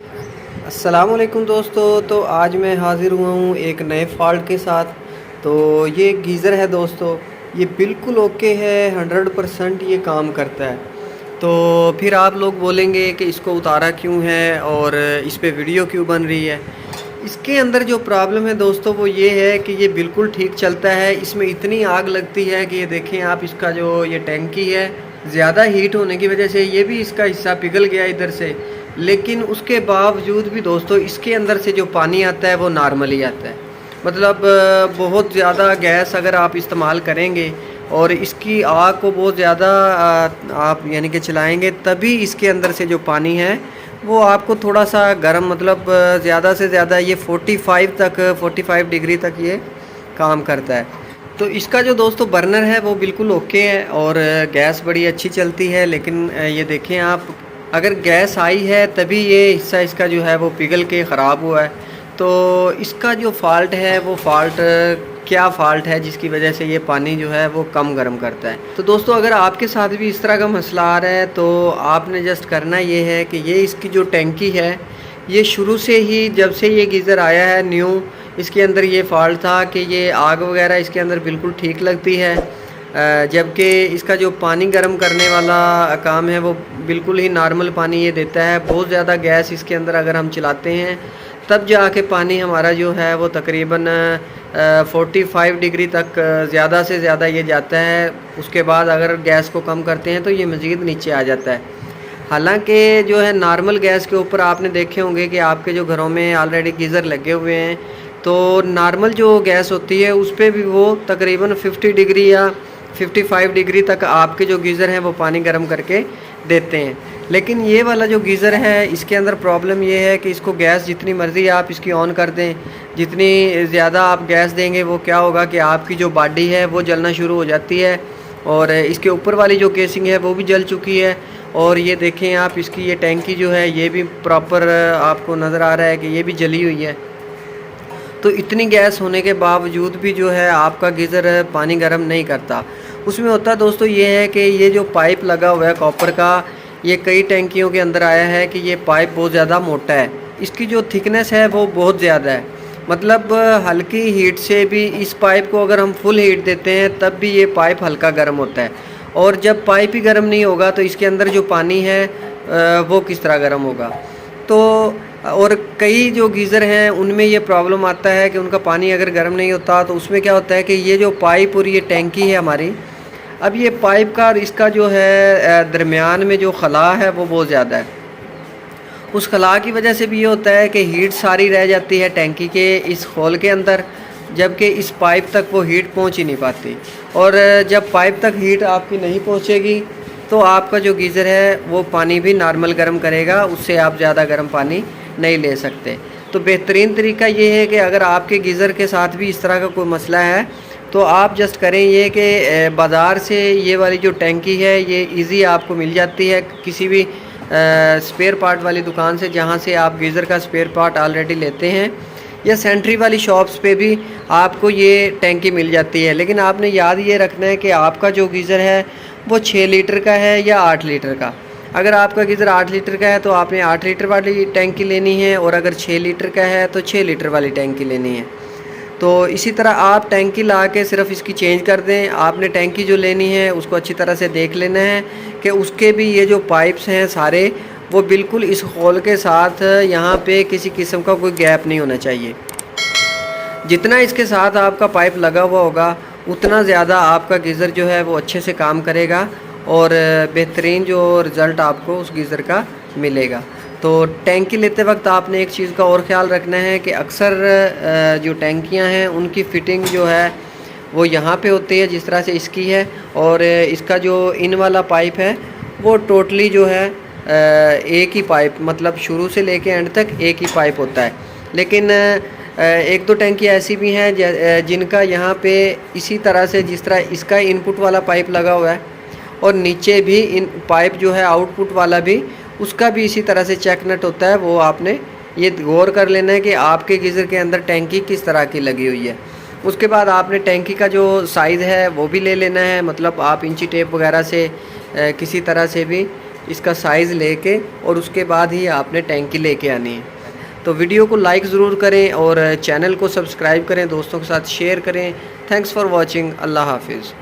अस्सलामुअलैकुम दोस्तों। तो आज मैं हाज़िर हुआ हूँ एक नए फ़ॉल्ट के साथ। तो ये गीज़र है दोस्तों, ये बिल्कुल ओके है, 100% ये काम करता है। तो फिर आप लोग बोलेंगे कि इसको उतारा क्यों है और इस पे वीडियो क्यों बन रही है। इसके अंदर जो प्रॉब्लम है दोस्तों वो ये है कि ये बिल्कुल ठीक चलता है, इसमें इतनी आग लगती है कि ये देखें आप, इसका जो ये टैंकी है ज़्यादा हीट होने की वजह से ये भी इसका हिस्सा पिघल गया इधर से। लेकिन उसके बावजूद भी दोस्तों इसके अंदर से जो पानी आता है वो नॉर्मली आता है। मतलब बहुत ज़्यादा गैस अगर आप इस्तेमाल करेंगे और इसकी आग को बहुत ज़्यादा आप यानी कि चलाएंगे, तभी इसके अंदर से जो पानी है वो आपको थोड़ा सा गर्म, मतलब ज़्यादा से ज़्यादा ये 45 डिग्री तक ये काम करता है। तो इसका जो दोस्तों बर्नर है वो बिल्कुल ओके है और गैस बड़ी अच्छी चलती है। लेकिन ये देखें आप, अगर गैस आई है तभी ये हिस्सा इसका जो है वो पिघल के ख़राब हुआ है। तो इसका जो फ़ॉल्ट है वो फ़ॉल्ट क्या फ़ॉल्ट है जिसकी वजह से ये पानी जो है वो कम गर्म करता है। तो दोस्तों अगर आपके साथ भी इस तरह का मसला आ रहा है तो आपने जस्ट करना ये है कि ये इसकी जो टैंकी है, ये शुरू से ही जब से ये गीज़र आया है न्यू, इसके अंदर ये फ़ॉल्ट था कि ये आग वगैरह इसके अंदर बिल्कुल ठीक लगती है, जबकि इसका जो पानी गर्म करने वाला काम है वो बिल्कुल ही नॉर्मल पानी ये देता है। बहुत ज़्यादा गैस इसके अंदर अगर हम चलाते हैं तब जाके पानी हमारा जो है वो तकरीबन 45 डिग्री तक ज़्यादा से ज़्यादा ये जाता है। उसके बाद अगर गैस को कम करते हैं तो ये मज़ीद नीचे आ जाता है। हालांकि जो है नॉर्मल गैस के ऊपर आपने देखे होंगे कि आपके जो घरों में ऑलरेडी गीज़र लगे हुए हैं, तो नॉर्मल जो गैस होती है उस पर भी वो तकरीबन 50 डिग्री या 55 डिग्री तक आपके जो गीज़र हैं वो पानी गर्म करके देते हैं। लेकिन ये वाला जो गीज़र है इसके अंदर प्रॉब्लम ये है कि इसको गैस जितनी मर्ज़ी आप इसकी ऑन कर दें, जितनी ज़्यादा आप गैस देंगे वो क्या होगा कि आपकी जो बॉडी है वो जलना शुरू हो जाती है और इसके ऊपर वाली जो केसिंग है वो भी जल चुकी है। और ये देखें आप, इसकी ये टैंकी जो है ये भी प्रॉपर आपको नज़र आ रहा है कि ये भी जली हुई है। तो इतनी गैस होने के बावजूद भी जो है आपका गीज़र पानी गर्म नहीं करता। उसमें होता है दोस्तों ये है कि ये जो पाइप लगा हुआ है कॉपर का, ये कई टैंकियों के अंदर आया है कि ये पाइप बहुत ज़्यादा मोटा है, इसकी जो थिकनेस है वो बहुत ज़्यादा है। मतलब हल्की हीट से भी इस पाइप को अगर हम फुल हीट देते हैं तब भी ये पाइप हल्का गर्म होता है, और जब पाइप ही गर्म नहीं होगा तो इसके अंदर जो पानी है वो किस तरह गर्म होगा। तो और कई जो गीज़र हैं उनमें ये प्रॉब्लम आता है कि उनका पानी अगर गर्म नहीं होता तो उसमें क्या होता है कि ये जो पाइप और ये टैंकी है हमारी, अब ये पाइप का और इसका जो है दरमियान में जो खला है वो बहुत ज़्यादा है। उस खला की वजह से भी ये होता है कि हीट सारी रह जाती है टैंकी के इस होल के अंदर, जबकि इस पाइप तक वो हीट पहुंच ही नहीं पाती। और जब पाइप तक हीट आपकी नहीं पहुंचेगी तो आपका जो गीज़र है वो पानी भी नॉर्मल गर्म करेगा, उससे आप ज़्यादा गर्म पानी नहीं ले सकते। तो बेहतरीन तरीका ये है कि अगर आपके गीज़र के साथ भी इस तरह का कोई मसला है तो आप जस्ट करें ये कि बाज़ार से ये वाली जो टैंकी है ये इजी आपको मिल जाती है किसी भी स्पेयर पार्ट वाली दुकान से, जहाँ से आप गीज़र का स्पेयर पार्ट ऑलरेडी लेते हैं, या सेंट्री वाली शॉप्स पे भी आपको ये टैंकी मिल जाती है। लेकिन आपने याद ये रखना है कि आपका जो गीज़र है वो 6 लीटर का है या 8 लीटर का। अगर आपका गीज़र 8 लीटर का है तो आपने 8 लीटर वाली टैंकी लेनी है, और अगर 6 लीटर का है तो 6 लीटर वाली टैंकी लेनी है। तो इसी तरह आप टैंकी ला के सिर्फ इसकी चेंज कर दें। आपने टैंकी जो लेनी है उसको अच्छी तरह से देख लेना है कि उसके भी ये जो पाइप्स हैं सारे वो बिल्कुल इस होल के साथ, यहाँ पे किसी किस्म का कोई गैप नहीं होना चाहिए। जितना इसके साथ आपका पाइप लगा हुआ होगा उतना ज़्यादा आपका गीज़र जो है वो अच्छे से काम करेगा और बेहतरीन जो रिज़ल्ट आपको उस गीज़र का मिलेगा। तो टैंकी लेते वक्त आपने एक चीज़ का और ख़्याल रखना है कि अक्सर जो टैंकियां हैं उनकी फ़िटिंग जो है वो यहाँ पे होती है जिस तरह से इसकी है, और इसका जो इन वाला पाइप है वो टोटली जो है एक ही पाइप, मतलब शुरू से लेके एंड तक एक ही पाइप होता है। लेकिन एक दो टैंकी ऐसी भी हैं जिनका यहाँ पे इसी तरह से जिस तरह इसका इनपुट वाला पाइप लगा हुआ है और नीचे भी इन पाइप जो है आउटपुट वाला भी, उसका भी इसी तरह से चेक नट होता है। वो आपने ये गौर कर लेना है कि आपके गीज़र के अंदर टैंकी किस तरह की लगी हुई है। उसके बाद आपने टैंकी का जो साइज़ है वो भी ले लेना है, मतलब आप इंची टेप वगैरह से किसी तरह से भी इसका साइज़ लेके और उसके बाद ही आपने टैंकी लेके आनी है। तो वीडियो को लाइक ज़रूर करें और चैनल को सब्सक्राइब करें, दोस्तों के साथ शेयर करें। Thanks for watching. अल्लाह हाफिज़।